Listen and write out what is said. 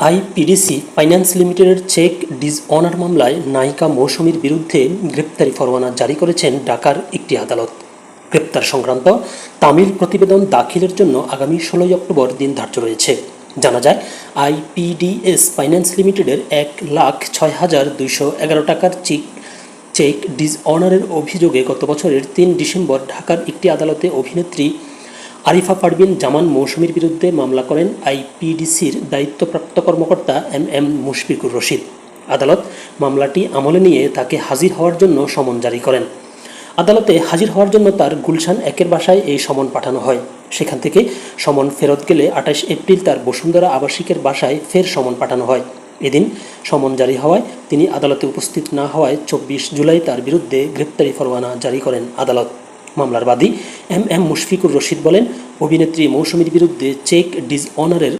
IPDC finance লিমিটেডের check dishonour মামলায় নায়িকা মৌসুমীর বিরুদ্ধে গ্রেপ্তারি পরোয়ানা জারি করেছেন ঢাকার একটি আদালত। গ্রেপ্তার সংক্রান্ত তামিল প্রতিবেদন দাখিলের জন্য আগামী 16 অক্টোবর দিন ধার্য রয়েছে। জানা যায়, আইপিডিএস ফাইন্যান্স লিমিটেডের 1,06,211 টাকার চেক ডিসঅনারের অভিযোগে গত বছরের 3 ডিসেম্বর ঢাকার একটি আদালতে অভিনেত্রী আরিফা পারভিন জামান মৌসুমীর বিরুদ্ধে মামলা করেন আইপিডিসির দায়িত্বপ্রাপ্ত কর্মকর্তা এম মুশফিকুর রশিদ। আদালত মামলাটি আমলে নিয়ে তাকে হাজির হওয়ার জন্য সমন জারি করেন। আদালতে হাজির হওয়ার জন্য তার গুলশান 1-এর বাসায় এই সমন পাঠানো হয়। সেখান থেকে সমন ফেরত গেলে 28 এপ্রিল তার বসুন্ধরা আবাসিকের বাসায় ফের সমন পাঠানো হয়। এদিন সমন জারি হওয়ায় তিনি আদালতে উপস্থিত না হওয়ায় 24 জুলাই তার বিরুদ্ধে গ্রেপ্তারি পরোয়ানা জারি করেন আদালত। মামলার বাদী এম মুশফিকুর রশিদ বলেন, অভিনেত্রী মৌসুমীর বিরুদ্ধে চেক ডিসঅনারের